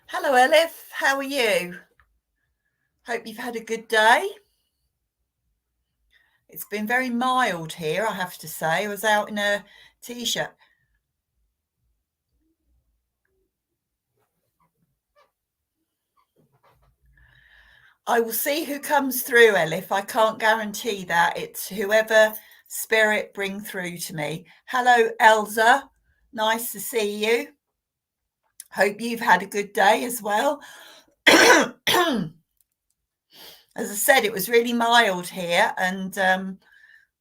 Hello, Elif. How are you? Hope you've had a good day. It's been very mild here, I have to say. I was out in a t-shirt. I will see who comes through, Elif. I can't guarantee that. It's whoever spirit bring through to me. Hello, Elsa. Nice to see you. Hope you've had a good day as well. As I said, it was really mild here, and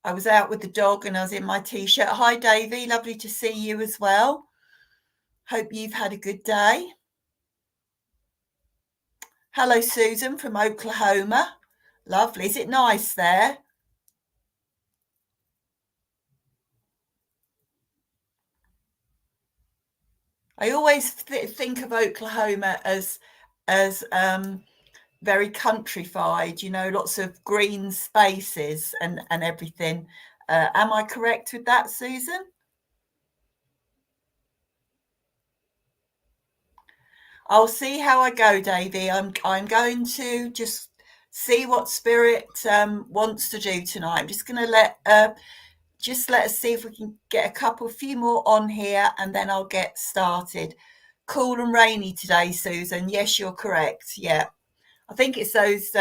I was out with the dog and I was in my t-shirt. Hi, Davey. Lovely to see you as well. Hope you've had a good day. Hello, Susan from Oklahoma. Lovely. Is it nice there? I always think of Oklahoma as very countrified. Lots of green spaces and everything. Am I correct with that, Susan? I'll see how I go, Davy. I'm going to just see what Spirit wants to do tonight. I'm just going to let us see if we can get a few more on here, and then I'll get started. Cool and rainy today, Susan. Yes, you're correct. Yeah, I think it's those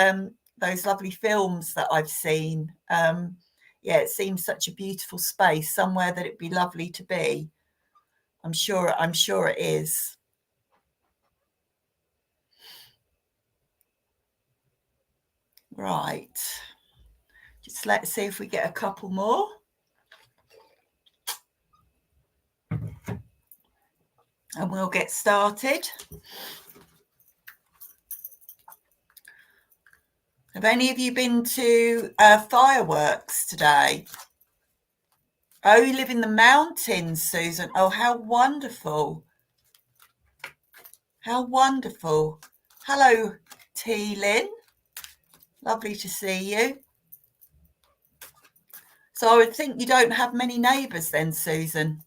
lovely films that I've seen. Yeah, it seems such a beautiful space, somewhere that it'd be lovely to be. I'm sure it is. Right. Just let's see if we get a couple more. And we'll get started. Have any of you been to fireworks today? Oh, you live in the mountains, Susan. Oh, how wonderful. How wonderful. Hello, T. Lynn. Lovely to see you. So I would think you don't have many neighbours then, Susan.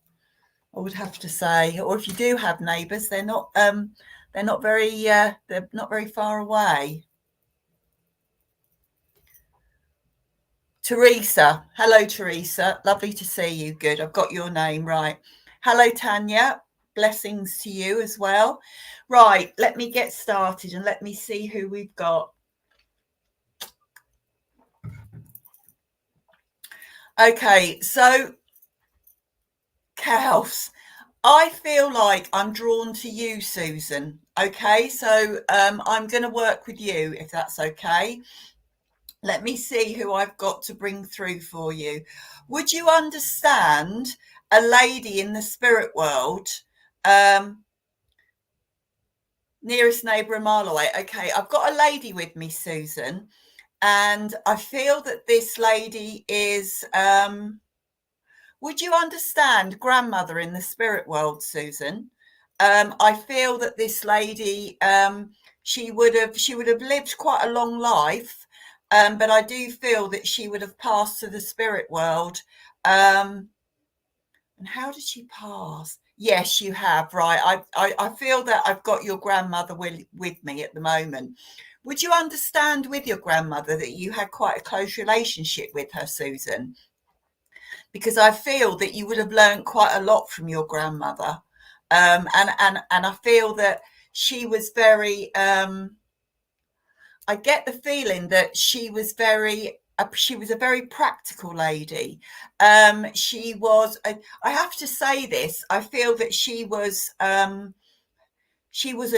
I would have to say, or if you do have neighbours, they're not very far away. Teresa. Hello, Teresa. Lovely to see you. Good. I've got your name right. Hello, Tanya. Blessings to you as well. Right. Let me get started and let me see who we've got. Okay. So, cows. I feel like I'm drawn to you, Susan. Okay. So, I'm going to work with you if that's okay. Let me see who I've got to bring through for you. Would you understand a lady in the spirit world? Um, Nearest neighbour a mile away. Okay, I've got a lady with me, Susan, and I feel that this lady is. Would you understand grandmother in the spirit world, Susan? I feel that this lady, she would have lived quite a long life, but I do feel that she would have passed to the spirit world. Um, and how did she pass? Yes, you have, right. I feel that I've got your grandmother with me at the moment. Would you understand with your grandmother that you had quite a close relationship with her, Susan? Because I feel that you would have learned quite a lot from your grandmother. And I feel that she was very I get the feeling that she was a very practical lady. I have to say this. I feel that she was a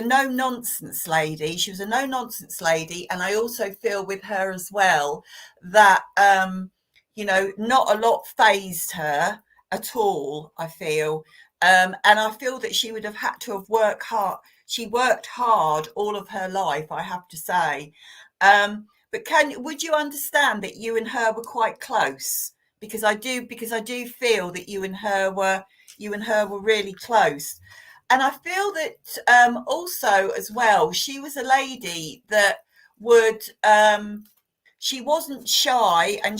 no nonsense lady. She was a no nonsense lady, and I also feel with her as well that not a lot phased her at all. I feel, and I feel that she would have had to have worked hard. She worked hard all of her life, I have to say. But would you understand that you and her were quite close? Because I do feel that you and her were really close. And I feel that also as well, she was a lady that would she wasn't shy, and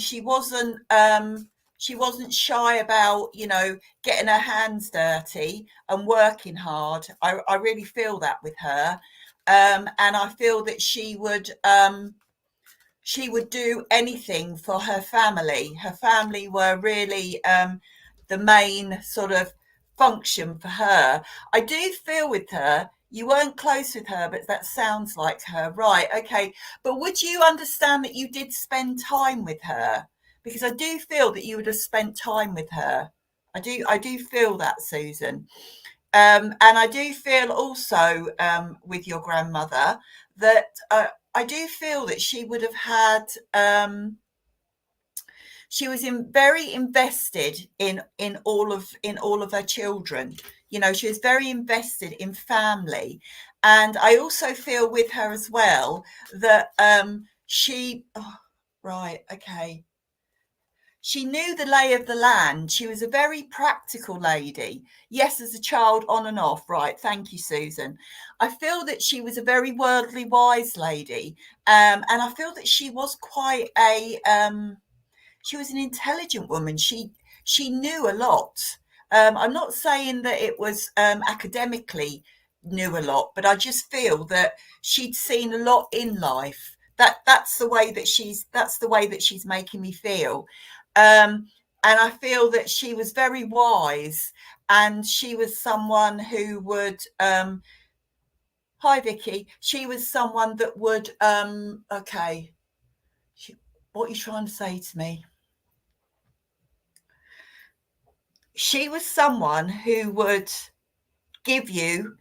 she wasn't shy about, getting her hands dirty and working hard. I really feel that with her. And I feel that she would do anything for her family. Her family were really the main sort of function for her. I do feel with her, you weren't close with her, but that sounds like her. Right, okay. But would you understand that you did spend time with her? Because I do feel that you would have spent time with her. I do feel that, Susan. And I do feel also with your grandmother that I do feel that she would have had. She was very invested in all of her children. She was very invested in family, and I also feel with her as well that she. Oh, right, okay. She knew the lay of the land. She was a very practical lady. Yes, as a child, on and off. Right. Thank you, Susan. I feel that she was a very worldly wise lady. And I feel that she was quite she was an intelligent woman. She knew a lot. I'm not saying that it was academically knew a lot, but I just feel that she'd seen a lot in life. That's the way that she's making me feel. And I feel that she was very wise, and she was someone who would hi Vicky, she was someone that would okay, what are you trying to say to me? She was someone who would give you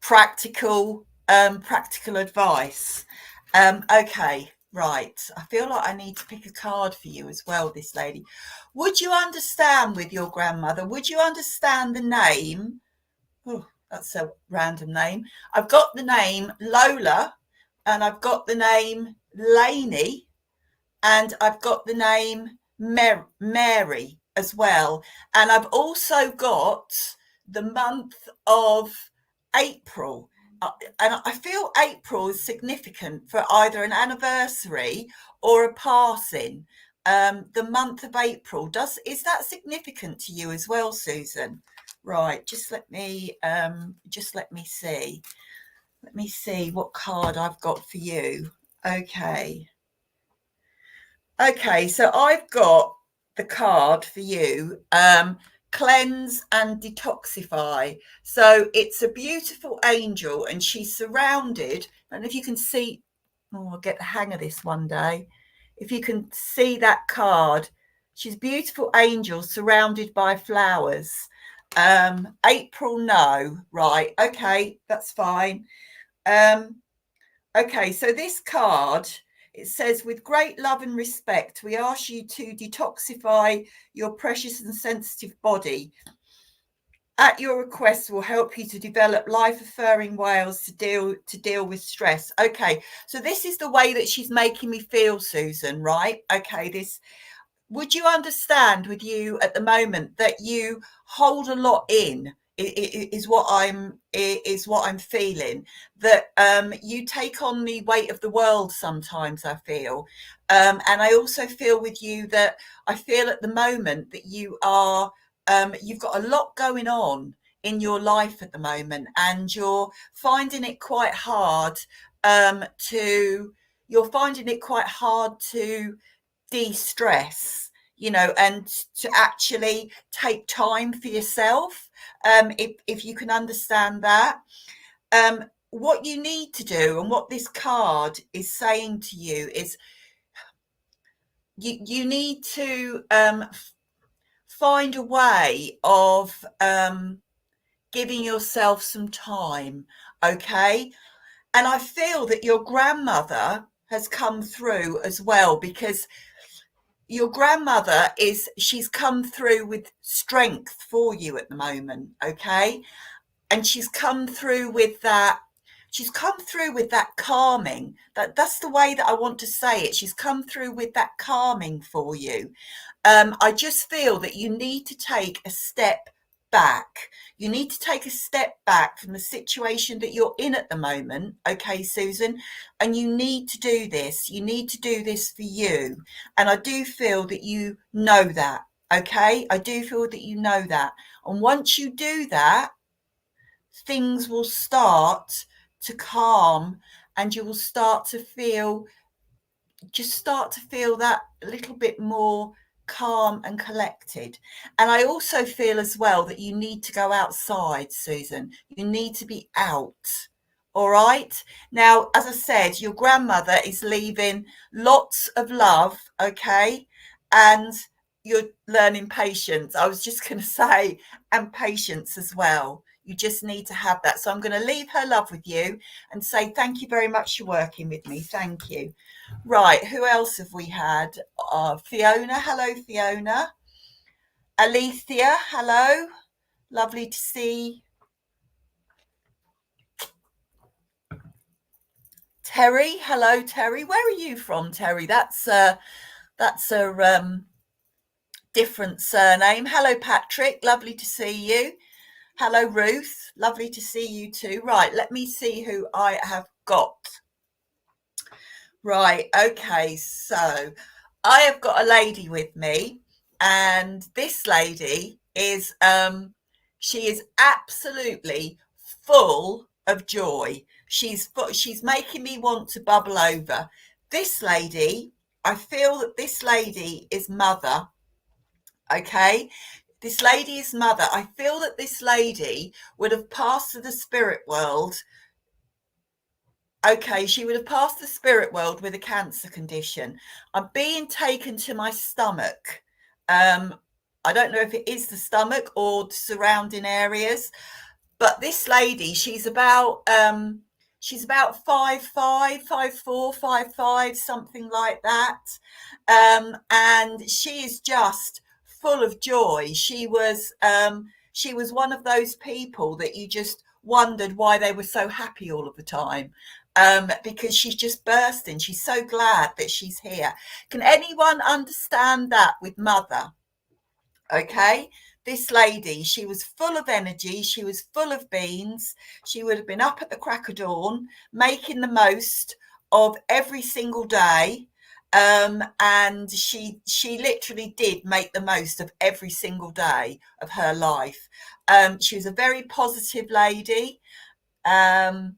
practical advice. Okay, right. I feel like I need to pick a card for you as well, this lady. Would you understand with your grandmother? Would you understand the name? Oh, that's a random name. I've got the name Lola, and I've got the name Lainey, and I've got the name Mary as well. And I've also got the month of April. And I feel April is significant for either an anniversary or a passing. The month of April, is that significant to you as well, Susan? Right, just let me see. Let me see what card I've got for you. Okay. Okay, so I've got the card for you, cleanse and detoxify. So it's a beautiful angel, and she's surrounded. And if you can see, I'll get the hang of this one day. If you can see that card, she's a beautiful angel surrounded by flowers. April, no, right? Okay, that's fine. Okay, so this card, it says, with great love and respect, we ask you to detoxify your precious and sensitive body. At your request, will help you to develop life-affirming ways to deal with stress. Okay, so this is the way that she's making me feel, Susan, right? Okay, would you understand with you at the moment that you hold a lot in? Is what I'm feeling, that you take on the weight of the world sometimes, I feel, and I also feel with you that I feel at the moment that you've got a lot going on in your life at the moment, and you're finding it quite hard to you're finding it quite hard to de-stress, and to actually take time for yourself. If you can understand that, what you need to do, and what this card is saying to you, is you need to find a way of giving yourself some time. Okay, and I feel that your grandmother has come through as well, because your grandmother she's come through with strength for you at the moment. Okay, and she's come through with that calming. That's the way that I want to say it. She's come through with that calming for you. I just feel that you need to take a step back. You need to take a step back from the situation that you're in at the moment. Okay, Susan, and you need to do this. You need to do this for you. And I do feel that you know that. Okay, I do feel that you know that. And once you do that, things will start to calm, and you will start to feel that a little bit more calm and collected. And I also feel as well that you need to go outside, Susan. You need to be out. All right. Now, as I said, your grandmother is leaving lots of love. Okay. And you're learning patience. I was just going to say, and patience as well. You just need to have that. So I'm going to leave her love with you and say thank you very much for working with me. Thank you. Right, who else have we had? Fiona, hello, Fiona. Alethea, hello. Lovely to see. Terry, hello, Terry. Where are you from, Terry? That's a different surname. Hello, Patrick. Lovely to see you. Hello, Ruth. Lovely to see you too. Right, let me see who I have got. Right, okay, so I have got a lady with me, and this lady is she is absolutely full of joy. She's making me want to bubble over. This lady, I feel that this lady is mother, okay? This lady is mother. I feel that this lady would have passed to the spirit world. Okay, she would have passed the spirit world with a cancer condition. I'm being taken to my stomach. I don't know if it is the stomach or the surrounding areas, but this lady, she's about 5'5", 5'4", 5'5", something like that. And she is just full of joy. She was one of those people that you just wondered why they were so happy all of the time. Because she's just bursting. She's so glad that she's here. Can anyone understand that with mother? Okay, this lady, she was full of energy, she was full of beans. She would have been up at the crack of dawn making the most of every single day. And she literally did make the most of every single day of her life. She was a very positive lady. um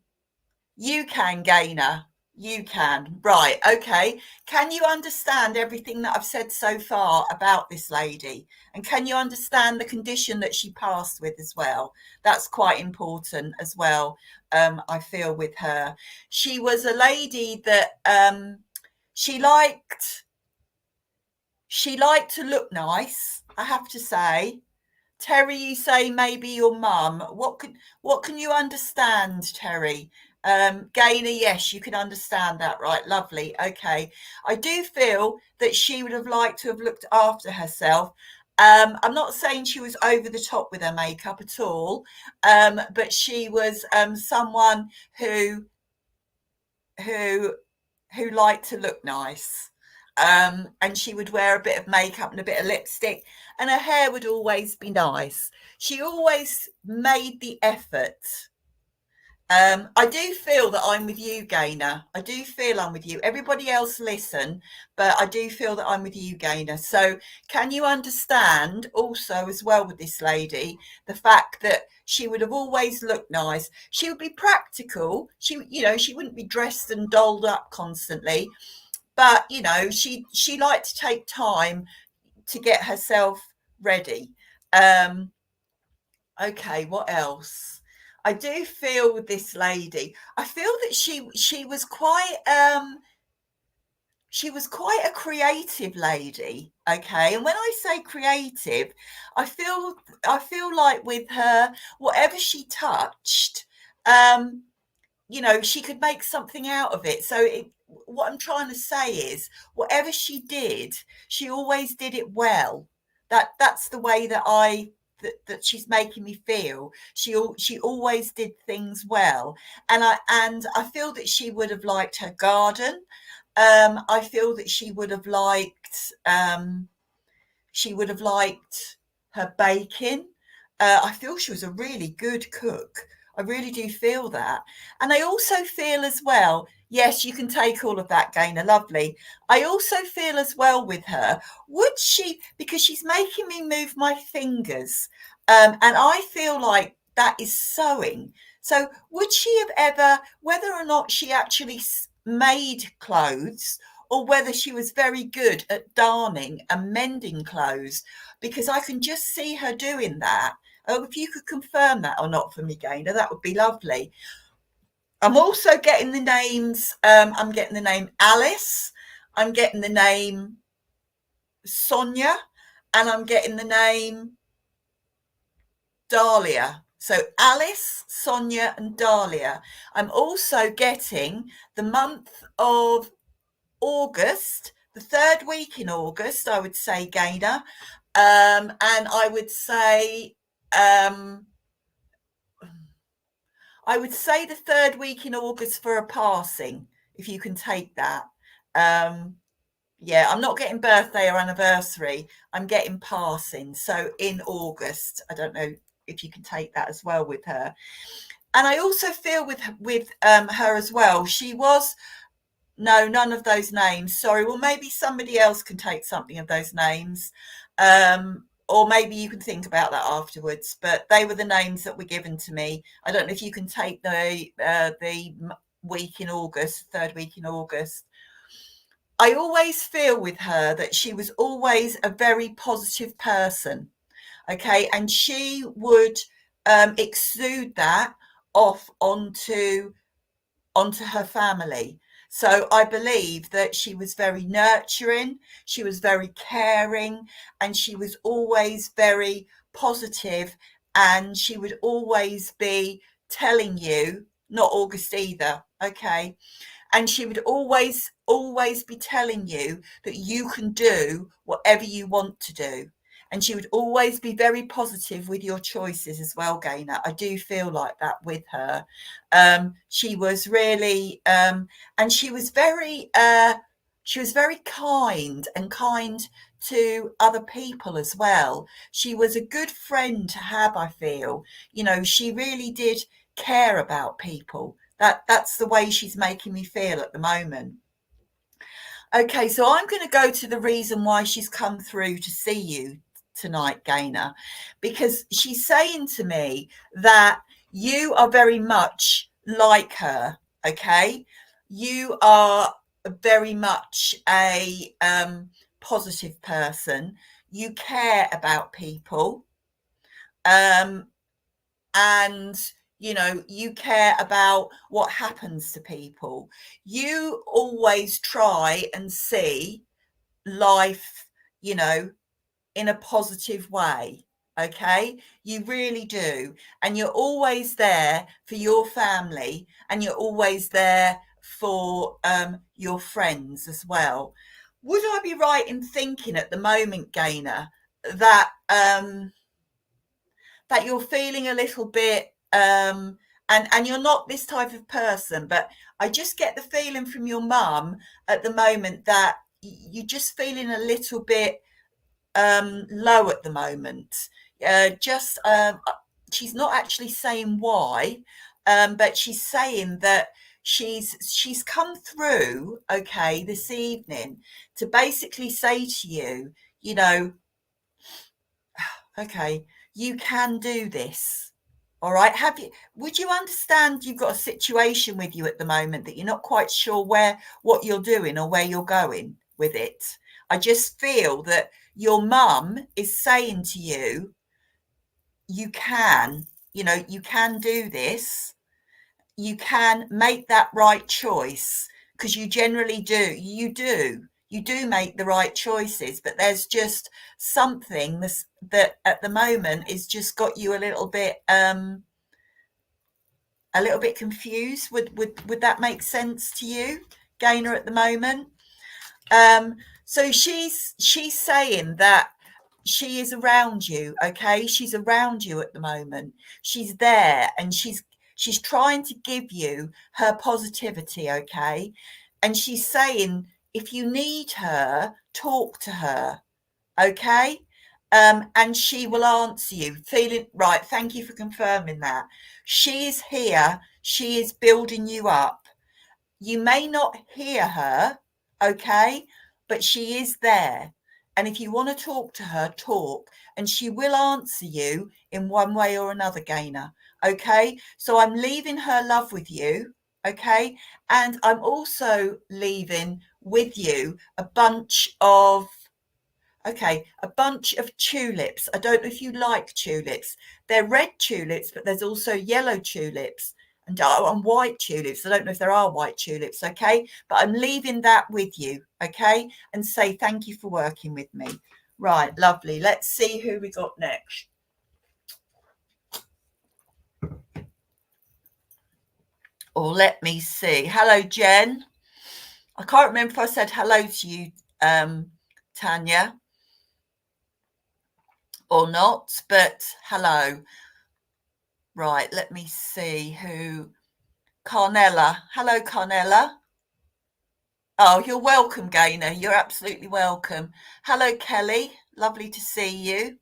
you can, Gainer. You can. Right. Okay. Can you understand everything that I've said so far about this lady? And can you understand the condition that she passed with as well? That's quite important as well. I feel with her. She was a lady that she liked she liked to look nice, I have to say. Terry, you say maybe your mum. What can you understand, Terry? Gainer, yes, you can understand that, right? Lovely. Okay. I do feel that she would have liked to have looked after herself. I'm not saying she was over the top with her makeup at all, but she was someone who who liked to look nice. And she would wear a bit of makeup and a bit of lipstick, and her hair would always be nice. She always made the effort. I do feel that I'm with you, Gainer. I do feel I'm with you. Everybody else listen, but I do feel that I'm with you, Gainer. So can you understand also as well with this lady, the fact that she would have always looked nice? She would be practical. She wouldn't be dressed and dolled up constantly, but she liked to take time to get herself ready. Okay, what else? I do feel with this lady, I feel that she was quite a creative lady. Okay, and when I say creative, I feel like with her, whatever she touched, um she could make something out of it. What I'm trying to say is, whatever she did, she always did it well. That's the way that she's making me feel. She always did things well, and I feel that she would have liked her garden. I feel that she would have liked her baking. I feel she was a really good cook. I really do feel that. And I also feel as well, yes, you can take all of that, Gaynor, lovely. I also feel as well with her, would she, because she's making me move my fingers, and I feel like that is sewing. So would she have ever, whether or not she actually made clothes, or whether she was very good at darning and mending clothes, because I can just see her doing that. Oh, if you could confirm that or not for me, Gaynor, that would be lovely. I'm also getting the names. I'm getting the name Alice. I'm getting the name Sonia, and I'm getting the name Dahlia. So Alice, Sonia, and Dahlia. I'm also getting the month of August, the third week in August, I would say, Gaynor. And I would say the third week in August for a passing, if you can take that. Yeah, I'm not getting birthday or anniversary. I'm getting passing. So in August, I don't know if you can take that as well with her. And I also feel with her as well. She was, no, none of those names. Sorry. Well, maybe somebody else can take something of those names. Or maybe you can think about that afterwards. But they were the names that were given to me. I don't know if you can take the week in August, third week in August. I always feel with her that she was always a very positive person. Okay. And she would exude that off onto her family. So I believe that she was very nurturing, she was very caring, and she was always very positive, and she would always be telling you, not August either, okay, and she would always be telling you that you can do whatever you want to do. And she would always be very positive with your choices as well, Gaynor. I do feel like that with her. She was really, and she was very kind, and kind to other people as well. She was a good friend to have, I feel. You know, she really did care about people. That's the way she's making me feel at the moment. Okay, so I'm going to go to the reason why she's come through to see you tonight, Gaynor, because she's saying to me that you are very much like her. Okay, you are very much a positive person. You care about people, and you care about what happens to people. You always try and see life, in a positive way. Okay, you really do. And you're always there for your family, and you're always there for your friends as well. Would I be right in thinking at the moment, Gaynor, that that you're feeling a little bit and you're not this type of person, but I just get the feeling from your mum at the moment that you're just feeling a little bit low at the moment. Just she's not actually saying why, but she's saying that she's come through, okay, this evening to basically say to you, okay, you can do this. All right. Would you understand you've got a situation with you at the moment that you're not quite sure what you're doing or where you're going with it? I just feel that your mum is saying to you, you can, you can do this. You can make that right choice, because you generally do. You do make the right choices, but there's just something that at the moment is just got you a little bit confused. Would that make sense to you, Gaynor, at the moment? So she's saying that she is around you. Okay, she's around you at the moment. She's there, and she's trying to give you her positivity. Okay, and she's saying, if you need her, talk to her. Okay, And she will answer you. Feeling right. Thank you for confirming that. She is here. She is building you up. You may not hear her, okay, but she is there. And if you want to talk to her, talk, and she will answer you in one way or another, Gainer. Okay, so I'm leaving her love with you. Okay, and I'm also leaving with you a bunch of tulips. I don't know if you like tulips. They're red tulips, but there's also yellow tulips and white tulips. I don't know if there are white tulips, okay? But I'm leaving that with you, okay? And say thank you for working with me. Right, lovely. Let's see who we got next. Or let me see. Hello, Jen. I can't remember if I said hello to you, Tanya, or not, but hello. Right, let me see who. Carnella. Hello, Carnella. Oh, you're welcome, Gaynor. You're absolutely welcome. Hello, Kelly. Lovely to see you.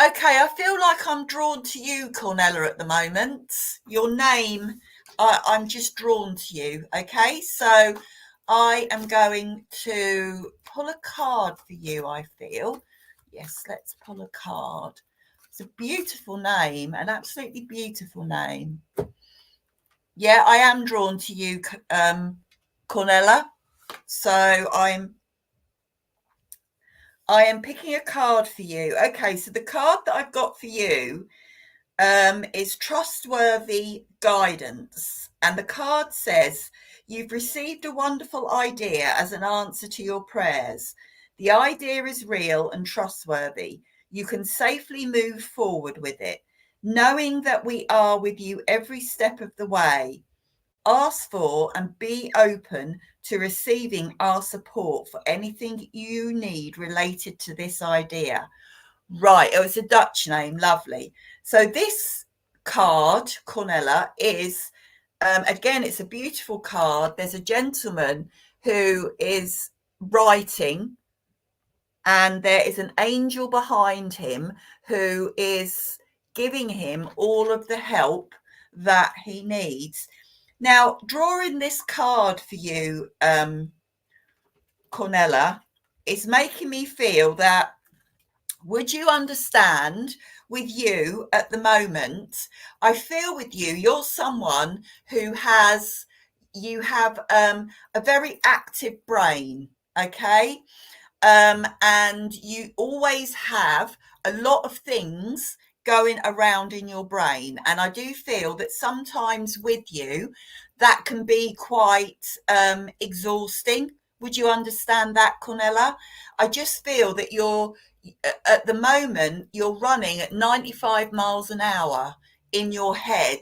Okay, I feel like I'm drawn to you, Cornella, at the moment. Your name, I'm just drawn to you. Okay, so I am going to pull a card for you, I feel. Yes, let's pull a card. It's a beautiful name, an absolutely beautiful name. Yeah, I am drawn to you, Cornella. So I am picking a card for you. Okay, so the card that I've got for you is trustworthy guidance. And the card says, you've received a wonderful idea as an answer to your prayers. The idea is real and trustworthy. You can safely move forward with it, knowing that we are with you every step of the way. Ask for and be open to receiving our support for anything you need related to this idea. Right, oh, it's a Dutch name, lovely. So this card, Cornella, is, again, it's a beautiful card. There's a gentleman who is writing, and there is an angel behind him who is giving him all of the help that he needs. Now, drawing this card for you, Cornella, is making me feel that, would you understand, with you at the moment, I feel with you, you're someone who has, you have a very active brain, okay? And you always have a lot of things going around in your brain. And I do feel that sometimes with you, that can be quite exhausting. Would you understand that, Cornella? I just feel that you're, at the moment, you're running at 95 miles an hour in your head,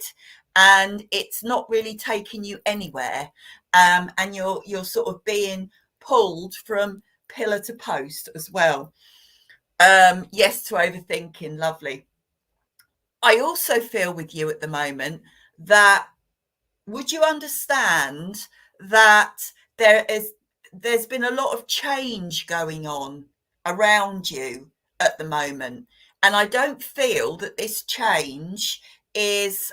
and it's not really taking you anywhere. And you're sort of being pulled from pillar to post as well. Yes to overthinking, lovely. I also feel with you at the moment that, would you understand that there's been a lot of change going on around you at the moment, and I don't feel that this change is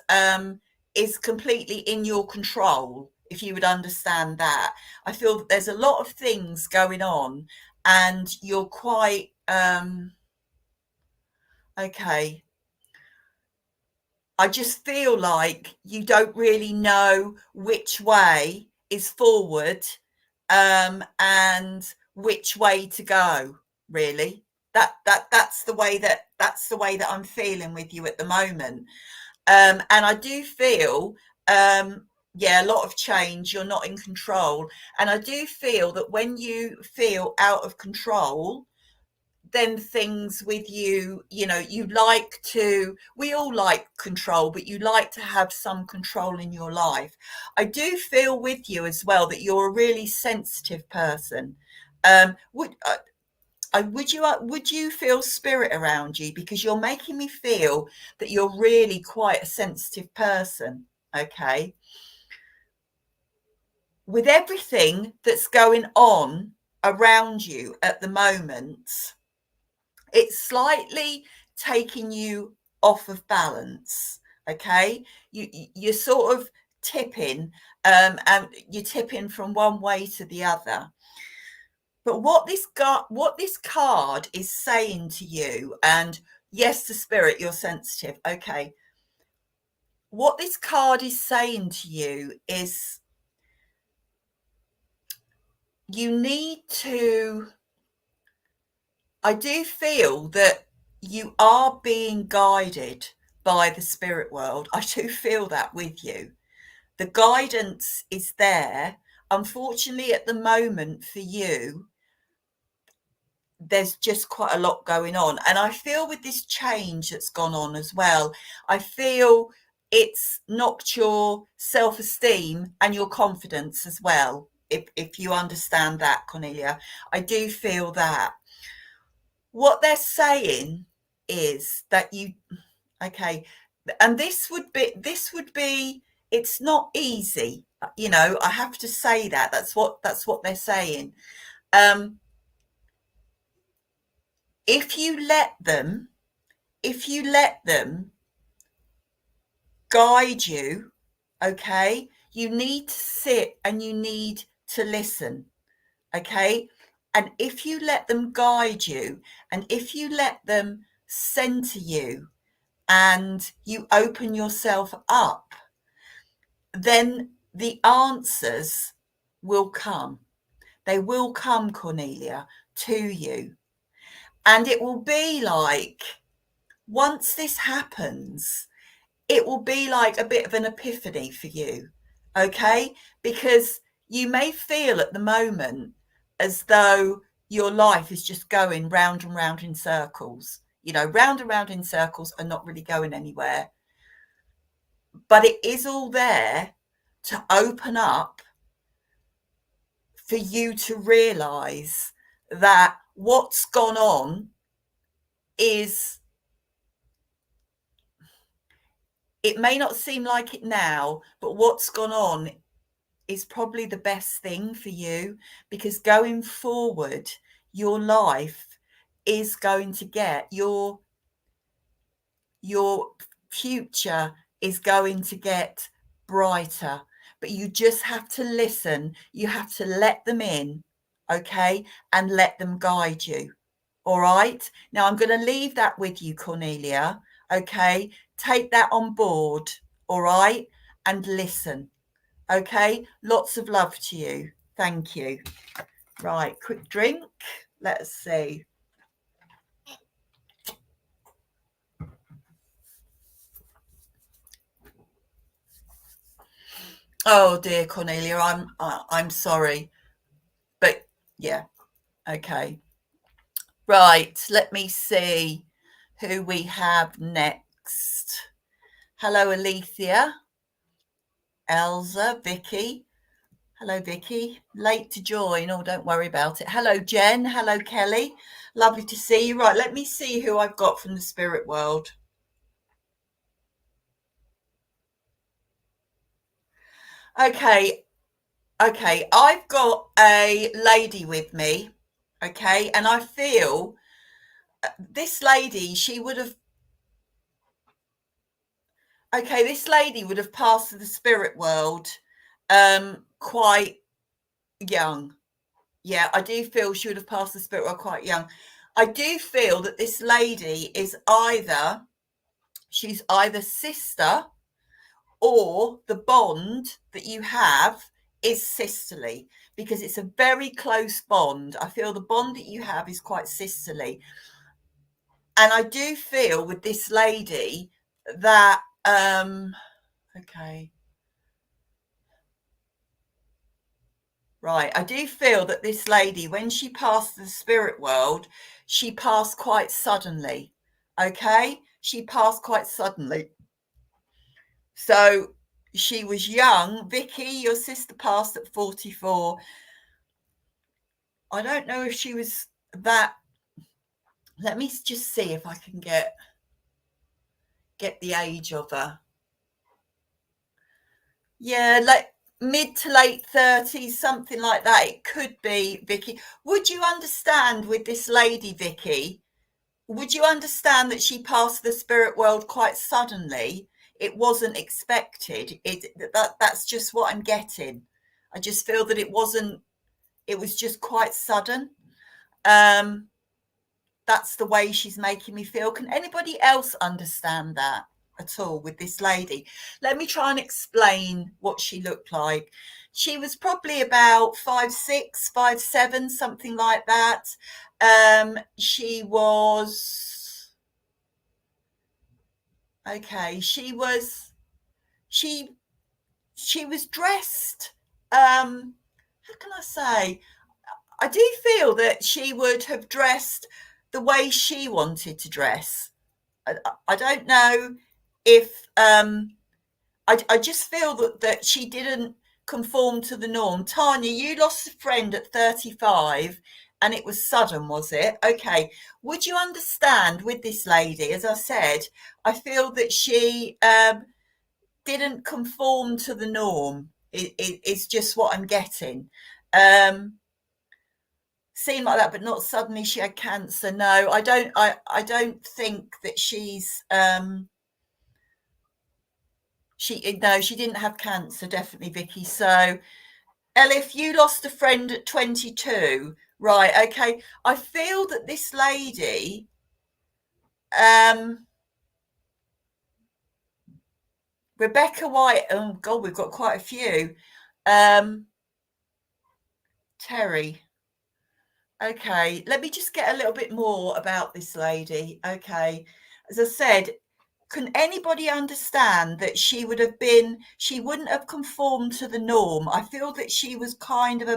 completely in your control, if you would understand that. I feel that there's a lot of things going on, and you're quite okay. I just feel like you don't really know which way is forward, and which way to go, really. That's the way that I'm feeling with you at the moment. And I do feel, yeah, a lot of change. You're not in control. And I do feel that when you feel out of control, then things with you, you like to, we all like control, but you like to have some control in your life. I do feel with you as well that you're a really sensitive person. Would you feel spirit around you, because you're making me feel that you're really quite a sensitive person? Okay, with everything that's going on around you at the moment, It's slightly taking you off of balance. Okay, you're sort of tipping, and you're tipping from one way to the other. But what this card is saying to you, and yes, the spirit, you're sensitive. Okay, what this card is saying to you is you need to. I do feel that you are being guided by the spirit world. I do feel that with you. The guidance is there. Unfortunately, at the moment for you, there's just quite a lot going on. And I feel with this change that's gone on as well, I feel it's knocked your self-esteem and your confidence as well. If you understand that, Cornelia, I do feel that. What they're saying is that you, okay, and this would be it's not easy, I have to say that. That's what they're saying. um if you let them guide you, okay, you need to sit and you need to listen, okay? And if you let them guide you, and if you let them center you, and you open yourself up, then the answers will come. They will come, Cornelia, to you. And it will be like, once this happens, it will be like a bit of an epiphany for you, okay? Because you may feel at the moment as though your life is just going round and round in circles, round and round in circles and not really going anywhere. But it is all there to open up for you to realize that what's gone on is, it may not seem like it now, but what's gone on is probably the best thing for you, because going forward, your life is going to get your future is going to get brighter. But you just have to listen. You have to let them in, okay, and let them guide you. All right. Now I'm going to leave that with you, Cornelia. Okay. Take that on board. All right. And listen. Okay. Lots of love to you. Thank you. Right. Quick drink. Let's see. Oh dear, Cornelia, I'm sorry, but yeah, okay. Right, let me see who we have next. Hello, Alethea, Elsa, Vicky. Hello, Vicky. Late to join. Oh, don't worry about it. Hello, Jen. Hello, Kelly. Lovely to see you. Right, let me see who I've got from the spirit world. Okay, I've got a lady with me. Okay, and I feel this lady, this lady would have passed to the spirit world quite young. Yeah, I do feel she would have passed the spirit world quite young. I do feel that this lady is she's either sister, or the bond that you have is sisterly, because it's a very close bond. I feel the bond that you have is quite sisterly. And I do feel with this lady that okay, right, I do feel that this lady, when she passed the spirit world, she passed quite suddenly. Okay, she passed quite suddenly. So she was young. Vicky, your sister passed at 44. I don't know if she was that. Let me just see if I can get the age of her. Yeah, like mid to late 30s, something like that. It could be, Vicky. Would you understand with this lady, Vicky, would you understand that she passed the spirit world quite suddenly? It wasn't expected. That's just what I'm getting. I just feel that it wasn't. It was just quite sudden. Um, that's the way she's making me feel. Can anybody else understand that at all with this lady? Let me try and explain what she looked like. She was probably about 5'6", 5'7", something like that. She was okay. She she was dressed. How can I say? I do feel that she would have dressed the way she wanted to dress. I don't know if I just feel that she didn't conform to the norm. Tanya, you lost a friend at 35 and it was sudden, was it? Okay. Would you understand with this lady? As I said, I feel that she didn't conform to the norm. It's just what I'm getting. Seemed like that, but not suddenly she had cancer. No, I don't. I don't think that she didn't have cancer. Definitely, Vicky. So, Elif, you lost a friend at 22, right? Okay. I feel that this lady, Rebecca White. Oh God, we've got quite a few. Terry. Okay, let me just get a little bit more about this lady. Okay, as I said, can anybody understand that she wouldn't have conformed to the norm? I feel that she was kind of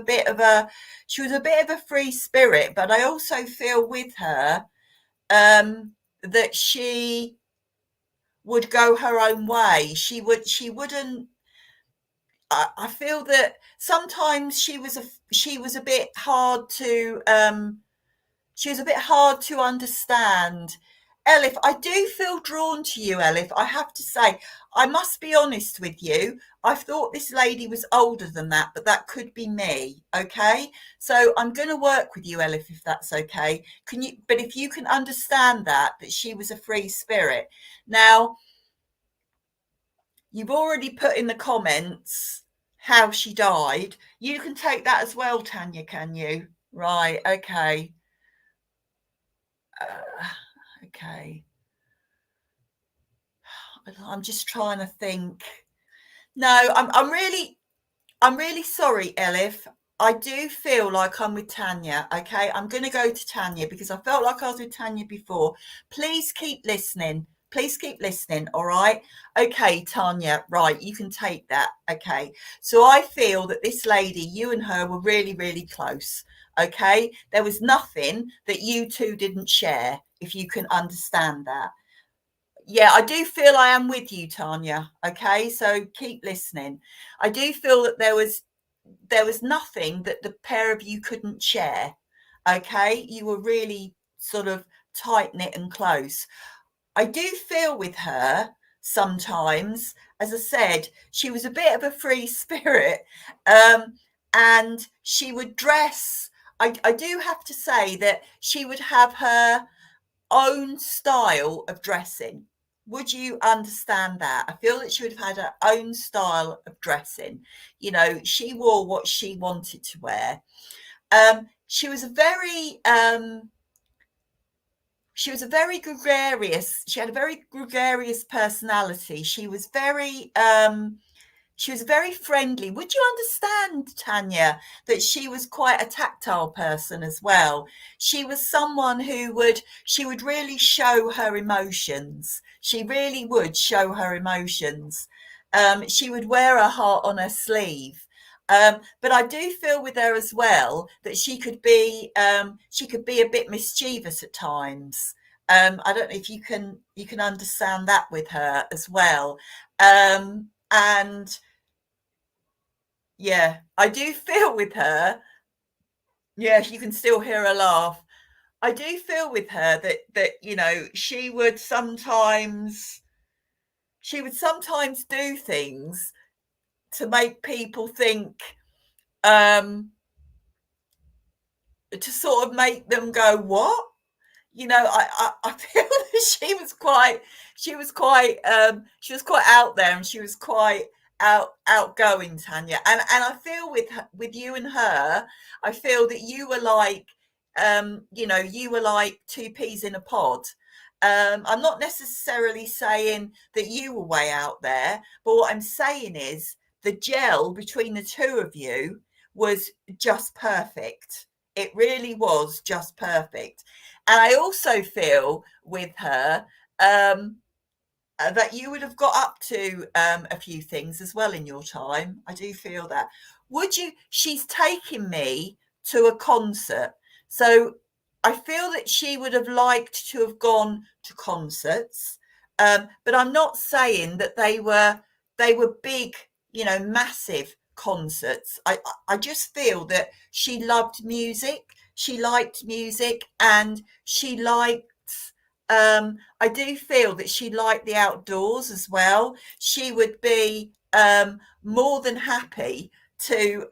she was a bit of a free spirit, but I also feel with her that she would go her own way. She wouldn't. I feel that sometimes she was a bit hard to she was a bit hard to understand. Elif, I do feel drawn to you, Elif. I have to say, I must be honest with you. I thought this lady was older than that, but that could be me. Okay. So I'm going to work with you, Elif, if that's okay. But if you can understand that she was a free spirit. Now, you've already put in the comments how she died. You can take that as well, Tanya, can you? Right. Okay. Okay. I'm just trying to think. No, I'm really sorry, Elif. I do feel like I'm with Tanya. Okay, I'm going to go to Tanya because I felt like I was with Tanya before. Please keep listening. Please keep listening. All right. Okay, Tanya. Right, you can take that. Okay. So I feel that this lady, you and her were really, really close. Okay. There was nothing that you two didn't share, if you can understand that. Yeah, I do feel I am with you, Tanya. Okay, so keep listening. I do feel that there was nothing that the pair of you couldn't share. Okay, you were really sort of tight knit and close. I do feel with her sometimes, as I said, she was a bit of a free spirit, and she would dress. I do have to say that she would have her own style of dressing. Would you understand that? I feel that she would have had her own style of dressing. You know, she wore what she wanted to wear. She was a very gregarious. She had a very gregarious personality. She was very friendly. Would you understand, Tanya, that she was quite a tactile person as well? She was someone she would really show her emotions. She really would show her emotions. She would wear her heart on her sleeve. But I do feel with her as well that she could be a bit mischievous at times. I don't know if you can understand that with her as well. And yeah, I do feel with her. Yes, you can still hear her laugh. I do feel with her that you know she would sometimes do things to make people think, to sort of make them go what, I feel that she was quite out there, and she was quite outgoing, Tanya. And I feel with you and her, I feel that you were like, you were like two peas in a pod. I'm not necessarily saying that you were way out there, but what I'm saying is the gel between the two of you was just perfect. It really was just perfect. And I also feel with her, that you would have got up to a few things as well in your time. I do feel that. Would you? She's taking me to a concert. So I feel that she would have liked to have gone to concerts. But I'm not saying that they were big, massive concerts. I just feel that she loved music. She liked music, and she liked, I do feel that she liked the outdoors as well. She would be more than happy to,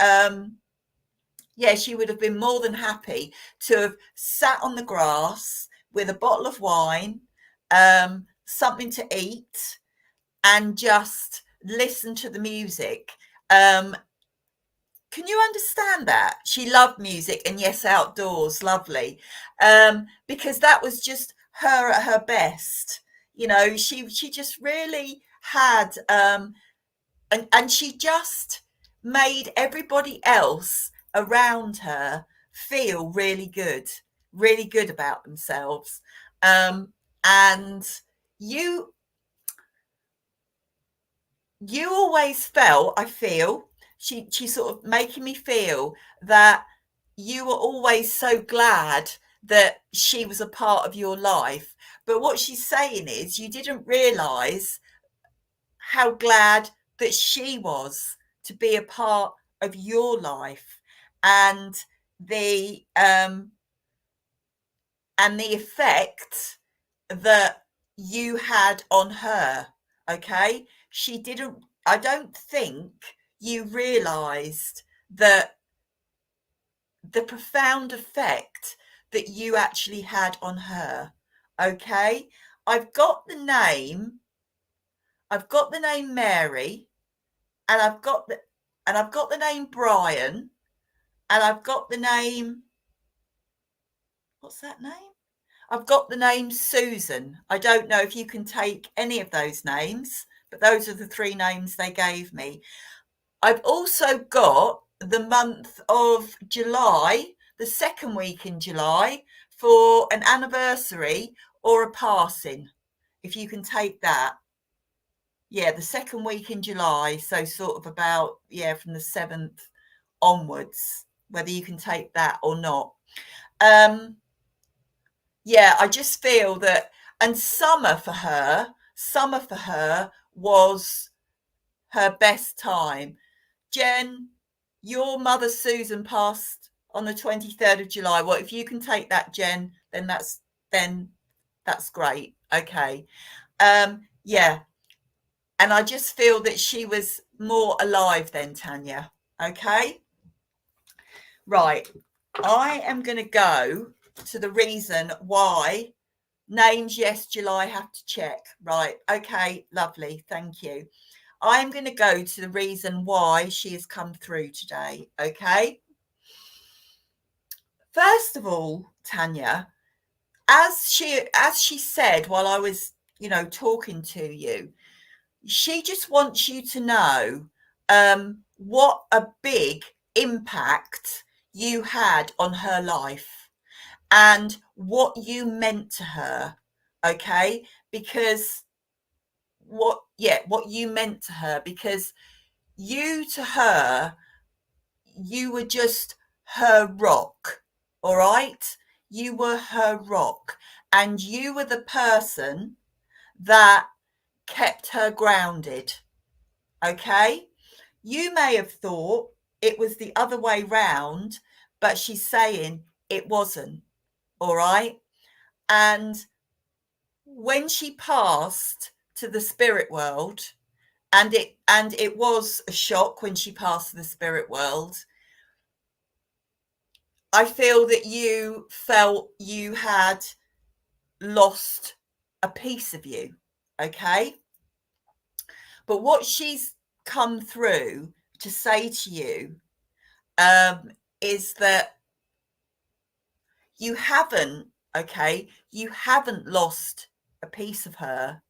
yeah, she would have been more than happy to have sat on the grass with a bottle of wine, something to eat, and just listen to the music. Um, can you understand that? She loved music, and yes, outdoors, lovely. Because that was just her at her best. She just really had, and she just made everybody else around her feel really good about themselves. And you you always felt, I feel, she sort of making me feel that you were always so glad that she was a part of your life. But what she's saying is you didn't realize how glad that she was to be a part of your life, and the um and the effect that you had on her. Okay, she didn't I don't think you realized that the profound effect that you actually had on her. Okay, i've got the name I've got the name Mary, and I've got the name Brian, and I've got the name, what's that name? I've got the name Susan. I don't know if you can take any of those names, but those are the three names they gave me. I've also got the month of July, the second week in July, for an anniversary or a passing, if you can take that. Yeah, the second week in July, so sort of about, yeah, from the 7th onwards, whether you can take that or not. Yeah, I just feel that, and summer for her was her best time. Jen, your mother Susan passed on the 23rd of July. Well, if you can take that, Jen, then that's great. Okay. Yeah. And I just feel that she was more alive then, Tanya. Okay. Right. I am going to go to the reason why. Names, yes, July, have to check. Right. Okay. Lovely. Thank you. I'm going to go to the reason why she has come through today. Okay. First of all, Tanya, as she said while I was, talking to you, she just wants you to know what a big impact you had on her life, and what you meant to her. Okay, because what you meant to her, because you to her, you were just her rock. All right, you were her rock, and you were the person that kept her grounded. Okay, you may have thought it was the other way round, but she's saying it wasn't. All right, and when she passed to the spirit world, and it was a shock when she passed to the spirit world, I feel that you felt you had lost a piece of you, okay? But what she's come through to say to you is that you haven't, okay, you haven't lost a piece of her,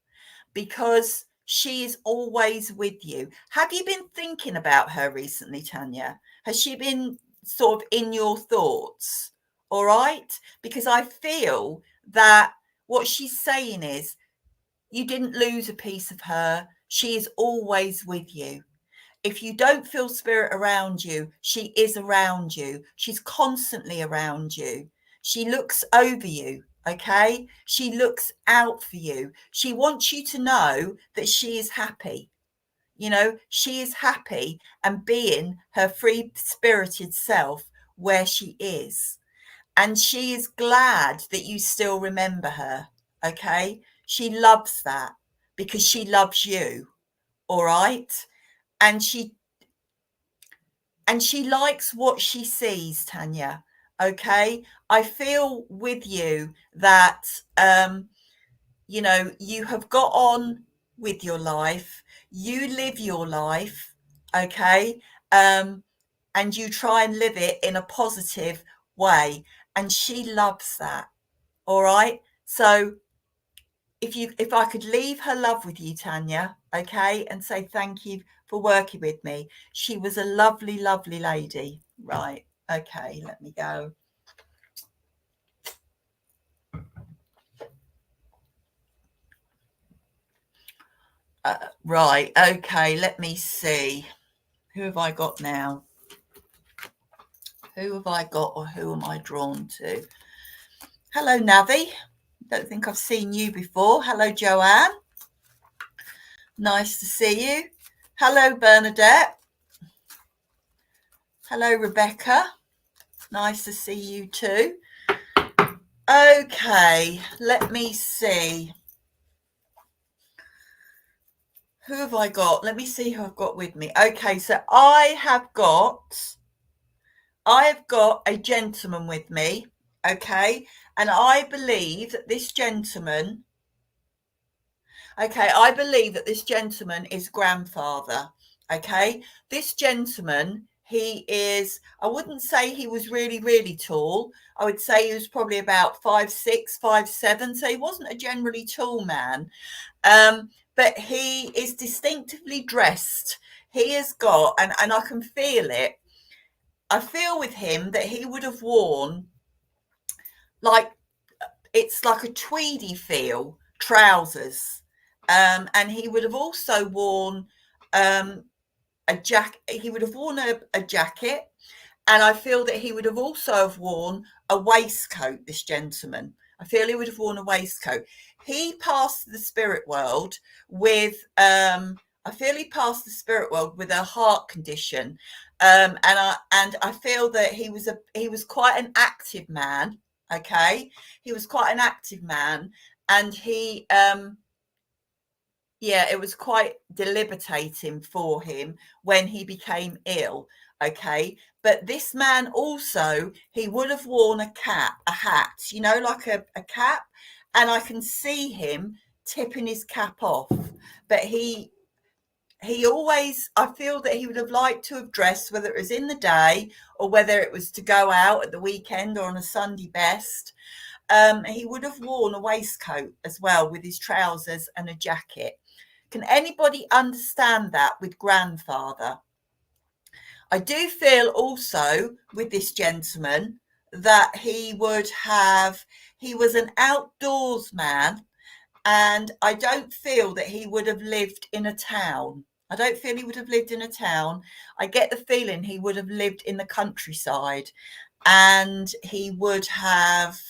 because she is always with you. Have you been thinking about her recently, Tanya? Has she been sort of in your thoughts? All right? Because I feel that what she's saying is you didn't lose a piece of her. She is always with you. If you don't feel spirit around you, she is around you. She's constantly around you. She looks over you, okay? She looks out for you. She wants you to know that she is happy. You know, she is happy and being her free spirited self where she is. And she is glad that you still remember her, okay? She loves that because she loves you, all right? And she likes what she sees, Tanya. Okay. I feel with you that, you know, you have got on with your life. You live your life. Okay. And you try and live it in a positive way. And she loves that. All right. So if I could leave her love with you, Tanya, okay, and say thank you for working with me. She was a lovely, lovely lady. Right. Okay, let me go. Right. Okay, let me see. Who have I got now? Who have I got, or who am I drawn to? Hello, Navi. Don't think I've seen you before. Hello, Joanne. Nice to see you. Hello, Bernadette. Hello, Rebecca. Nice to see you too. Okay, let me see. Who have I got? Let me see who I've got with me. Okay, so I have got a gentleman with me, okay? And I believe that this gentleman, is grandfather, okay? This gentleman, he is, I wouldn't say he was really, really tall. I would say he was probably about 5'6", 5'7", so he wasn't a generally tall man. But he is distinctively dressed. He has got, and I can feel it. I feel with him that he would have worn, like, it's like a tweedy feel trousers. And he would have also worn a jacket. He would have worn a jacket. And I feel that he would have also have worn a waistcoat, this gentleman. I feel he would have worn a waistcoat. He passed the spirit world with, I feel he passed the spirit world with a heart condition. And I feel that he was quite an active man. Okay. He was quite an active man, and he, yeah, it was quite debilitating for him when he became ill. Okay. But this man also, he would have worn a hat, you know, like a cap. And I can see him tipping his cap off. But he always, I feel that he would have liked to have dressed, whether it was in the day or whether it was to go out at the weekend or on a Sunday best. He would have worn a waistcoat as well with his trousers and a jacket. Can anybody understand that with grandfather? I do feel also with this gentleman that he was an outdoors man, and I don't feel that he would have lived in a town. I don't feel he would have lived in a town. I get the feeling he would have lived in the countryside, and he would have,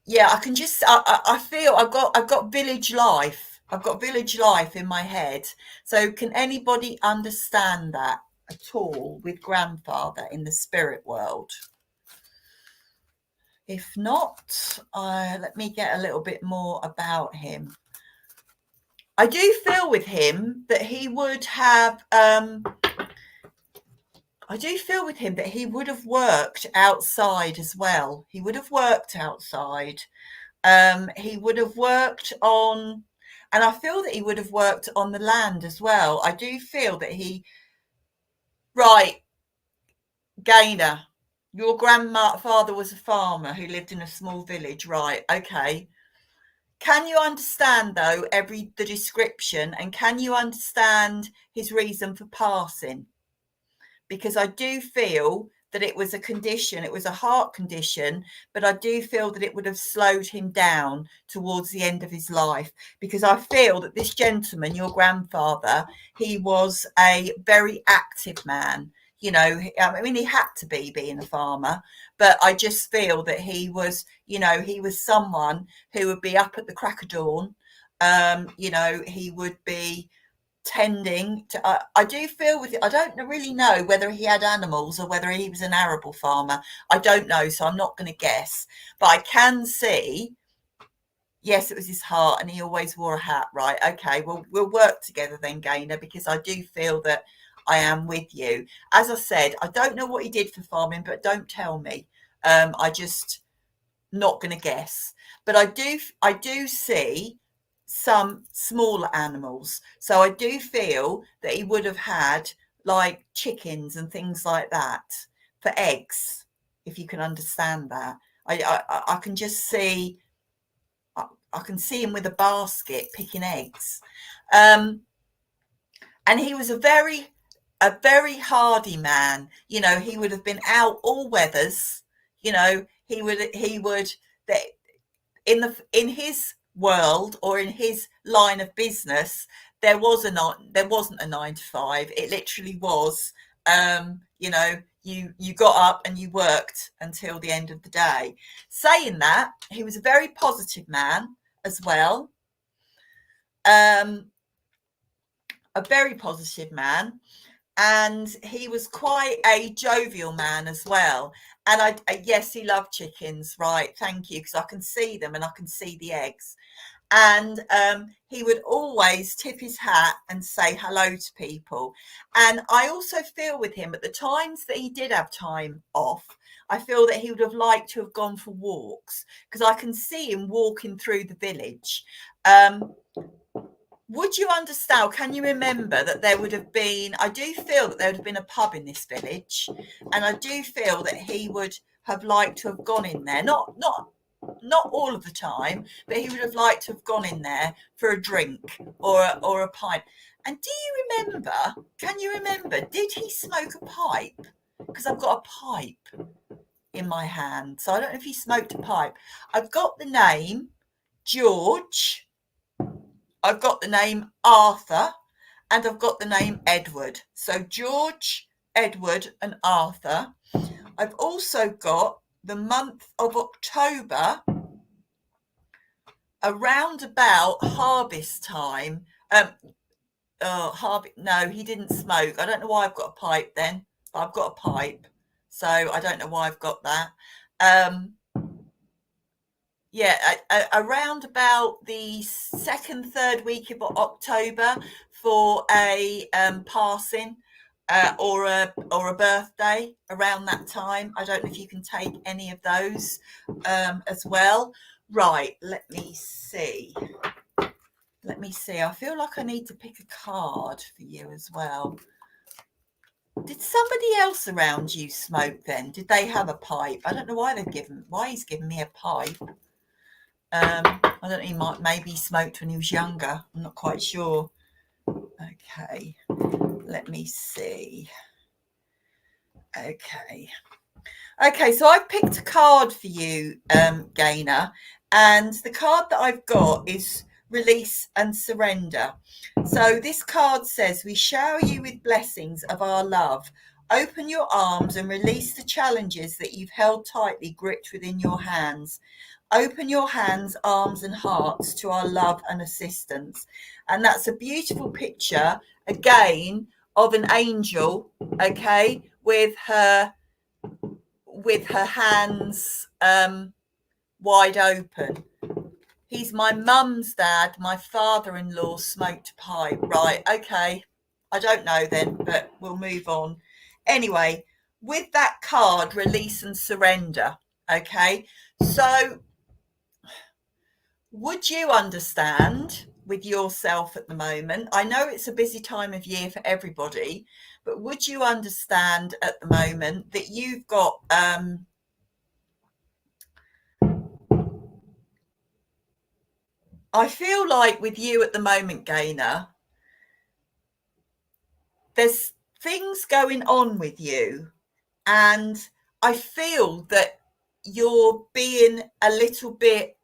yeah, I can just, I feel I've got village life. I've got village life in my head. So can anybody understand that at all with grandfather in the spirit world? If not, let me get a little bit more about him. I do feel with him that he would have, I do feel with him that he would have worked outside as well. He would have worked outside. He would have worked on, and I feel that he would have worked on the land as well. I do feel that right, Gaynor, your grandfather was a farmer who lived in a small village, right? Okay. Can you understand though the description, and can you understand his reason for passing? Because I do feel that it was a condition, it was a heart condition, but I do feel that it would have slowed him down towards the end of his life, because I feel that this gentleman, your grandfather, he was a very active man. You know, I mean, he had to be being a farmer, but I just feel that he was, you know, he was someone who would be up at the crack of dawn. You know, he would be tending to, I do feel with it, I don't really know whether he had animals or whether he was an arable farmer. I don't know, so I'm not going to guess, but I can see, yes, it was his heart, and he always wore a hat, right? Okay, well, we'll work together then, Gaynor, because I do feel that I am with you. As I said, I don't know what he did for farming, but don't tell me. I just not going to guess, but I do see some smaller animals, so I do feel that he would have had like chickens and things like that for eggs, if you can understand that. I can just see, I can see him with a basket picking eggs. And he was a very hardy man. You know, he would have been out all weathers. You know, he would in his world, or in his line of business, there wasn't a 9 to 5. It literally was, you know, you got up and you worked until the end of the day. Saying that, he was a very positive man as well. A very positive man. And he was quite a jovial man as well. And yes, he loved chickens, right? Thank you, because I can see them and I can see the eggs. And he would always tip his hat and say hello to people. And I also feel with him, at the times that he did have time off, I feel that he would have liked to have gone for walks, because I can see him walking through the village. Would you understand, can you remember that there would have been, I do feel that there would have been a pub in this village, and I do feel that he would have liked to have gone in there, not all of the time, but he would have liked to have gone in there for a drink or a pint. And do you remember, can you remember, did he smoke a pipe? Because I've got a pipe in my hand, so I don't know if he smoked a pipe. I've got the name George, I've got the name Arthur, and I've got the name Edward. So George, Edward, and Arthur. I've also got the month of October, around about harvest time. No, he didn't smoke. I don't know why I've got a pipe then, but I've got a pipe, so I don't know why I've got that. Yeah, around about the second, third week of October for a passing or a birthday, around that time. I don't know if you can take any of those as well. Right, let me see. I feel like I need to pick a card for you as well. Did somebody else around you smoke then? Did they have a pipe? I don't know why he's given me a pipe. I don't know, he might maybe smoked when he was younger. I'm not quite sure. Okay, let me see. Okay, so I've picked a card for you, Gaynor, and the card that I've got is Release and Surrender. So this card says, we shower you with blessings of our love. Open your arms and release the challenges that you've held tightly gripped within your hands. Open your hands, arms, and hearts to our love and assistance. And that's a beautiful picture, again, of an angel, okay, with her hands wide open. He's my mum's dad. My father-in-law smoked a pipe. Right, okay. I don't know then, but we'll move on. Anyway, with that card, release and surrender. Okay, so would you understand with yourself at the moment? I know it's a busy time of year for everybody, but would you understand at the moment that you've got I feel like with you at the moment, Gaynor, there's things going on with you, and I feel that you're being a little bit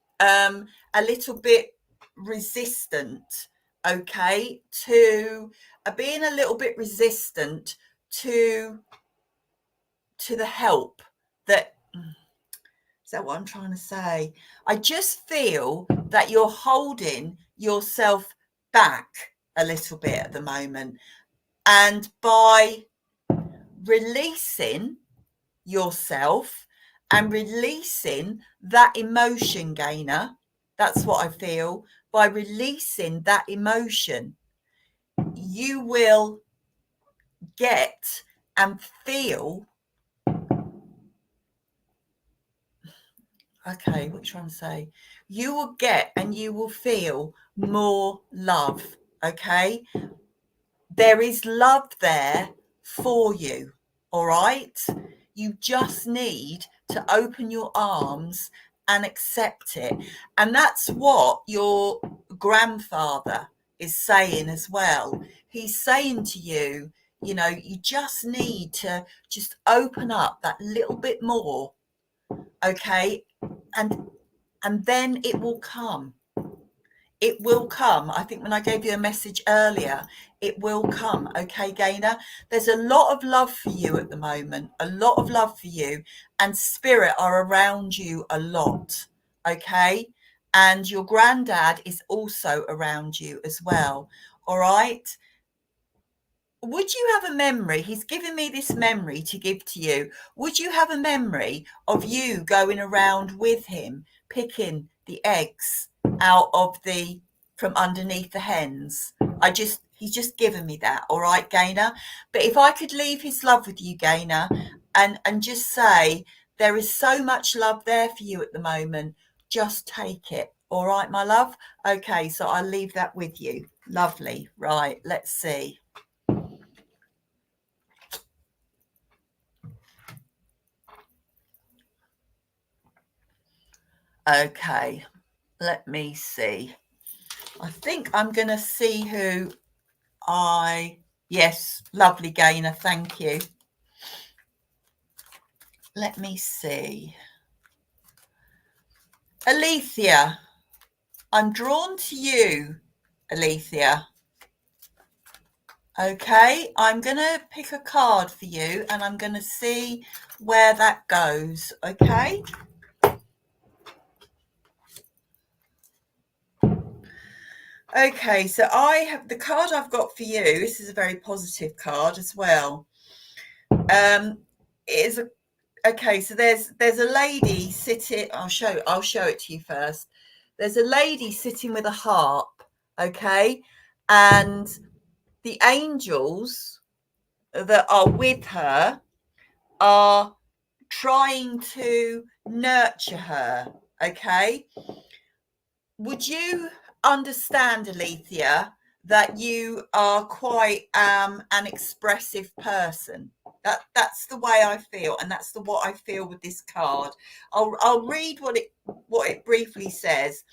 resistant, okay, to being a little bit resistant to the help that is that what I'm trying to say? I just feel that you're holding yourself back a little bit at the moment, and by releasing yourself and releasing that emotion, Gaynor, that's what I feel. By releasing that emotion, you will get and feel, okay, what are you trying to say? You will get and you will feel more love, okay? There is love there for you, all right? You just need to open your arms and accept it. And that's what your grandfather is saying as well. He's saying to you, you know, you just need to just open up that little bit more, okay? And then it will come. It will come. I think when I gave you a message earlier, it will come. Okay, Gaynor? There's a lot of love for you at the moment, a lot of love for you, and spirit are around you a lot. Okay? And your granddad is also around you as well. All right? Would you have a memory? He's given me this memory to give to you. Would you have a memory of you going around with him, picking the eggs out of from underneath the hens? He's just given me that, all right, Gaynor? But if I could leave his love with you, Gaynor, and just say, there is so much love there for you at the moment, just take it. All right, my love? Okay, so I'll leave that with you. Lovely. Right, let's see. Okay, let me see. I think I'm going to see who yes, lovely Gaynor, thank you. Let me see. Alethea, I'm drawn to you, Alethea. Okay, I'm going to pick a card for you and I'm going to see where that goes, okay? Okay, so I have the card I've got for you. This is a very positive card as well. Okay, so there's a lady sitting. I'll show it to you first. There's a lady sitting with a harp, okay, and the angels that are with her are trying to nurture her, okay. Would you understand, Alethea, that you are quite an expressive person? That's the way I feel, and that's what I feel with this card. I'll read what it briefly says.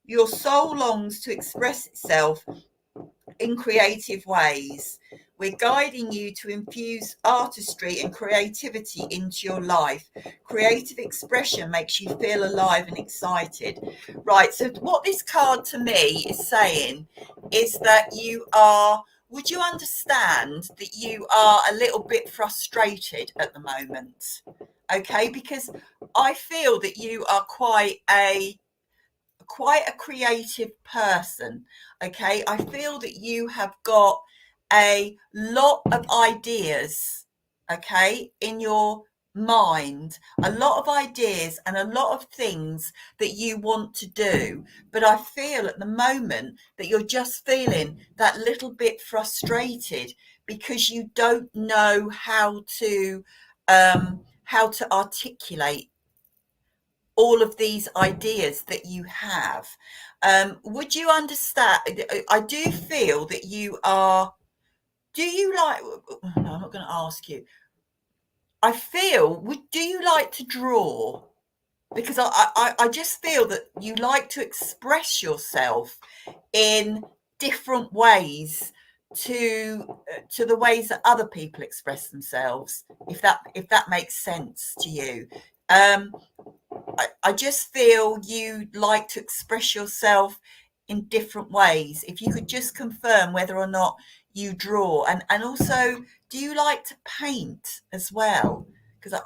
Your soul longs to express itself in creative ways. We're guiding you to infuse artistry and creativity into your life. Creative expression makes you feel alive and excited. Right, so what this card to me is saying is that would you understand that you are a little bit frustrated at the moment? Okay, because I feel that you are quite a creative person. Okay, I feel that you have got a lot of ideas, okay, in your mind, a lot of ideas and a lot of things that you want to do, but I feel at the moment that you're just feeling that little bit frustrated because you don't know how to articulate all of these ideas that you have. Would you understand? I do feel that you are. Do you like? No, I'm not going to ask you. I feel. Do you like to draw? Because I just feel that you like to express yourself in different ways to the ways that other people express themselves. If that makes sense to you. I just feel you like to express yourself in different ways. If you could just confirm whether or not you draw, and also, do you like to paint as well? Because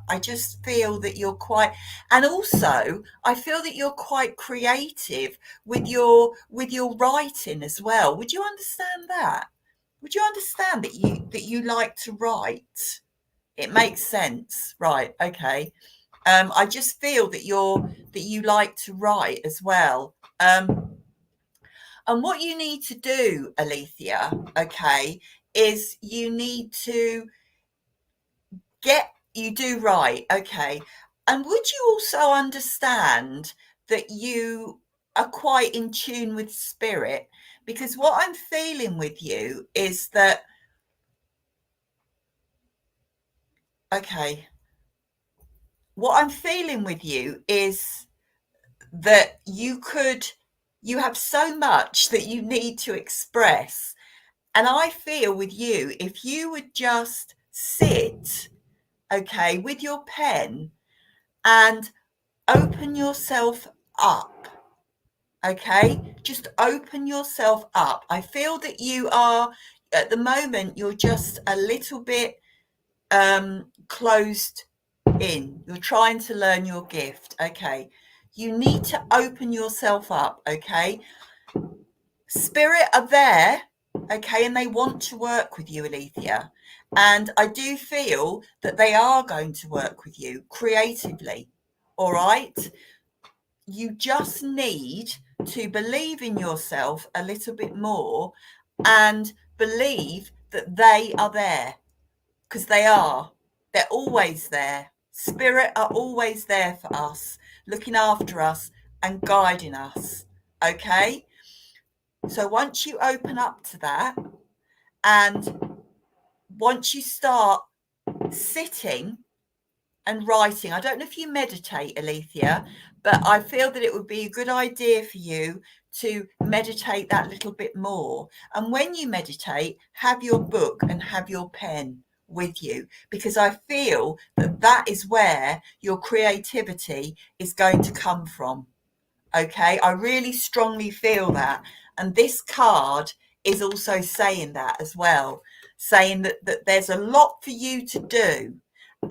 I just feel that you're quite, and also I feel that you're quite creative with your writing as well. Would you understand that? Would you understand that you like to write? It makes sense, right? Okay. I just feel that you like to write as well. And what you need to do, Alethea, okay, is you need to you do write, okay. And would you also understand that you are quite in tune with spirit? Because what I'm feeling with you is that, okay, what I'm feeling with you is that you have so much that you need to express. And I feel with you, if you would just sit, okay, with your pen and open yourself up, okay, just open yourself up. I feel that you are, at the moment, you're just a little bit closed in. You're trying to learn your gift, okay. You need to open yourself up, okay. Spirit are there, okay, and they want to work with you, Alethea. And I do feel that they are going to work with you creatively. All right. You just need to believe in yourself a little bit more and believe that they are there, because they are. They're always there. Spirit are always there for us, looking after us and guiding us. Okay. So once you open up to that, and once you start sitting and writing, I don't know if you meditate, Alethea, but I feel that it would be a good idea for you to meditate that little bit more. And when you meditate, have your book and have your pen with you, because I feel that that is where your creativity is going to come from. Okay, I really strongly feel that. And this card is also saying that as well, saying that there's a lot for you to do,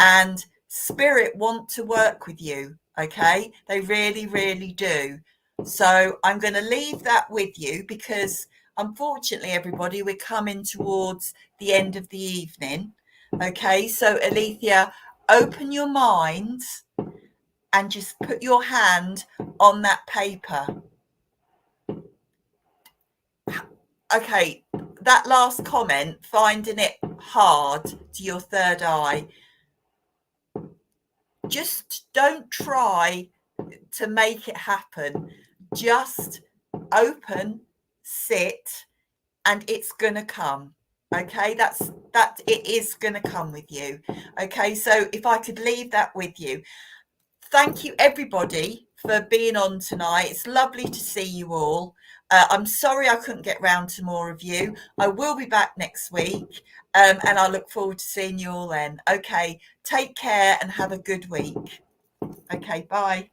and spirit want to work with you. Okay, they really, really do. So I'm going to leave that with you, because unfortunately, everybody, we're coming towards the end of the evening. Okay, so Alethea, open your mind and just put your hand on that paper. Okay, that last comment, finding it hard to your third eye. Just don't try to make it happen. Just open, sit, and it's gonna come. Okay, that it is gonna come with you. Okay, so if I could leave that with you. Thank you, everybody, for being on tonight. It's lovely to see you all. I'm sorry I couldn't get round to more of you. I will be back next week, and I look forward to seeing you all then. Okay, take care and have a good week. Okay, bye.